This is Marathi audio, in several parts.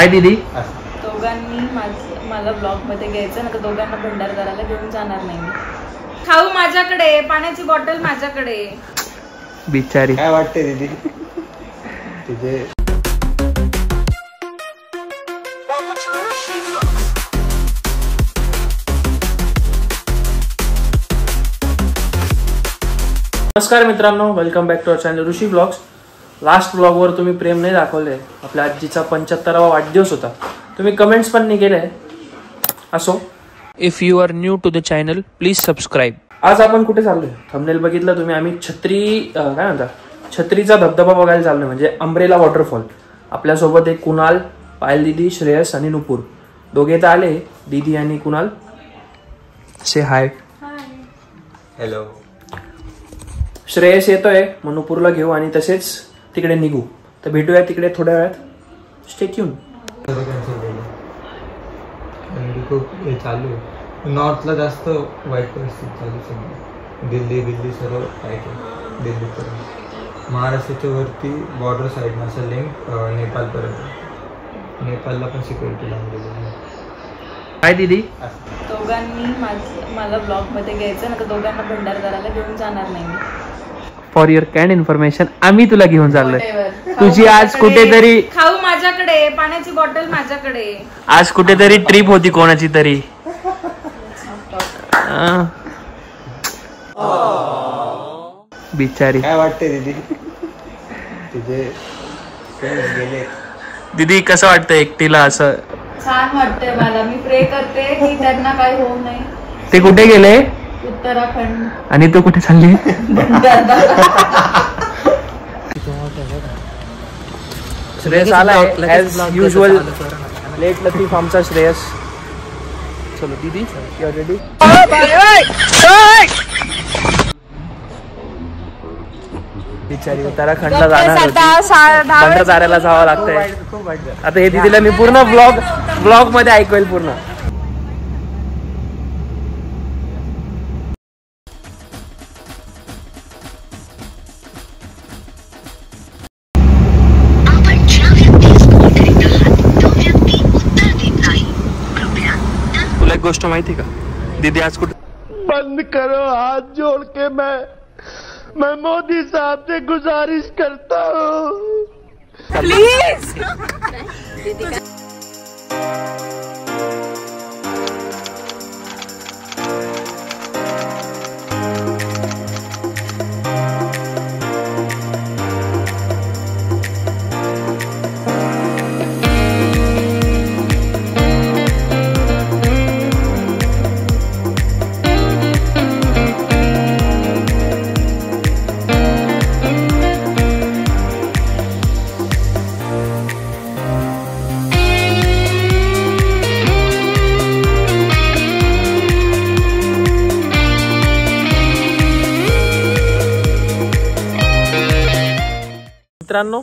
काय दीदी? दोघांनी मला ब्लॉग मध्ये घ्यायचं ना, तर दोघांना भंडारदराला घेऊन जाणार नाही मी. खाऊ माझ्याकडे, पाण्याची बॉटल माझ्याकडे. बिचारी. काय वाटते दीदी तुझे? नमस्कार मित्रांनो, welcome back to our channel Rishi vlogs. Last ब्लॉगवर तुम्ही प्रेम नाही दाखवले. आपल्या आजीचा 75वा वाढदिवस होता. तुम्ही कमेंट्स पण नाही केले. असो, if you are new to the channel please subscribe. आज आपण कुठे चाललोय? थंबनेल बघितलं तुम्ही. आम्ही काय म्हणता, छत्रीचा धबधबा बघायला चाललोय, म्हणजे अंब्रेला वॉटरफॉल. आपल्यासोबत एक कुणाल, पायल दीदी, श्रेयस आणि नुपूर. दोघे तर आले. दीदी आणि कुणाल. से हाय. हॅलो. श्रेयस येतोय, मग नुपूरला घेऊ आणि तसेच तिकडे निघू. तर भेटूया तिकडे थोड्या वेळात. Stay tune. खूप हे चालू आहे. नॉर्थला जास्त वाईट परिस्थिती चालू सध्या. दिल्ली सर्व काय दिल्लीपर्यंत. महाराष्ट्राच्या वरती बॉर्डर साईडनं असं लिंक नेपाळपर्यंत. नेपाळला पण सिक्युरिटी लावलेली आहे. काय दीदी? दोघांनी मला ब्लॉग मध्ये घ्यायचं ना, तर दोघांना भंडारदराला घेऊन जाणार नाही मी. फॉर युअर कॅन्ड इन्फॉर्मेशन, आम्ही तुला घेऊन चाललोय. Whatever. तुझी आज कुठेतरी खाऊ माझ्याकडे, पाण्याची बॉटल माझ्याकडे. आज कुठेतरी ट्रिप होती कोणाची तरी. बिचारी. काय वाटते दीदी तुझे फ्रेंड्स गेले? दीदी कसं वाटतं एकटीला असं? छान वाटतंय मला. मी प्रे करते की त्यांना काही होऊ नये. ते कुठे गेले? उत्तराखंड. आणि तू कुठे चालली? श्रेयस आलाय ॲज युजल. लेट लतीफ आमचा श्रेयस. चलो दीदी, यू आर रेडी? बिचारी उत्तराखंडला जाणार होती. भंडारदऱ्याला जावं लागतंय. आता हे दीदीला मी पूर्ण ब्लॉग मध्ये ऐकवेल पूर्ण. तुला एक गोष्ट माहिती का दीदी? आज कुठे बंद करो हाथ जोड़ के मैं मोदी साहब से गुजारिश करता हूँ प्लीज. मित्रांनो,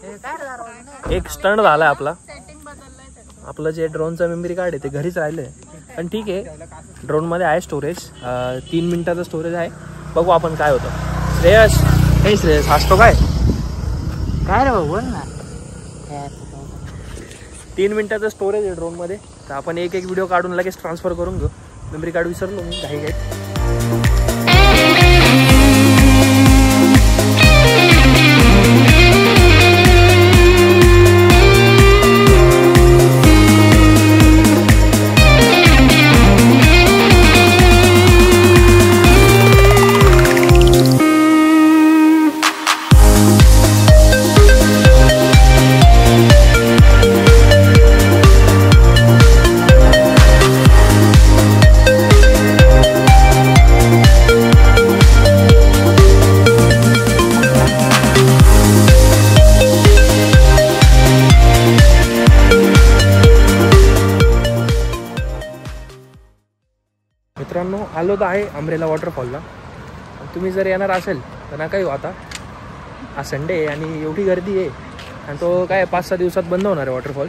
एक स्टंट झालाय आपलं जे ड्रोनचं मेमरी कार्ड आहे ते घरीच राहिलंय. पण ठीक आहे, ड्रोन मध्ये आहे स्टोरेज. 3 मिनिटाचं स्टोरेज आहे. बघू आपण काय होतं. श्रेयस, हे श्रेयस हसतो काय रे भाऊ? बोल ना. 3 मिनिटाचं स्टोरेज आहे ड्रोन मध्ये. तर आपण एक व्हिडिओ काढून लगेच ट्रान्सफर करून घेऊ. मेमरी कार्ड विसरलो मी घाई. मित्रांनो, आलो तर आहे अंब्रेला वॉटरफॉलला. तुम्ही जर येणार असेल तर नका येऊ. आता हा संडे आहे आणि एवढी गर्दी आहे. आणि तो काय 5-6 दिवसात बंद होणार आहे वॉटरफॉल.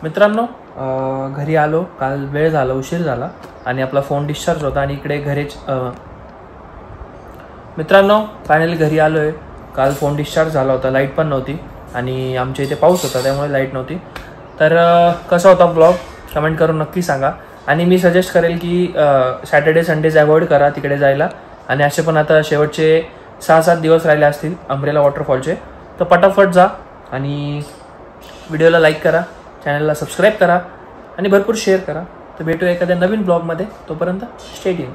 मित्रांनो घरी आलो, काल वेळ झाला, उशीर झाला आणि आपला फोन डिस्चार्ज होता आणि इकडे घरीच मित्रांनो फायनली घरी आलो आहे. काल फोन डिस्चार्ज झाला होता, लाईट पण नव्हती आणि आमच्या इथे पाऊस होता त्यामुळे लाईट नव्हती. तर कसा होता ब्लॉग कमेंट करून नक्की सांगा. आणि मी सजेस्ट करेल की सॅटर्डे संडेज अवॉइड करा तिकडे जायला. आणि असे पण आता शेवटचे 6-7 दिवस राहिले असतील अंब्रेला वॉटरफॉलचे, तर पटापट जा आणि व्हिडिओला लाईक करा, चॅनलला सबस्क्राईब करा आणि भरपूर शेअर करा. तर भेटूया एखाद्या नवीन ब्लॉगमध्ये. तोपर्यंत स्टे ट्यून.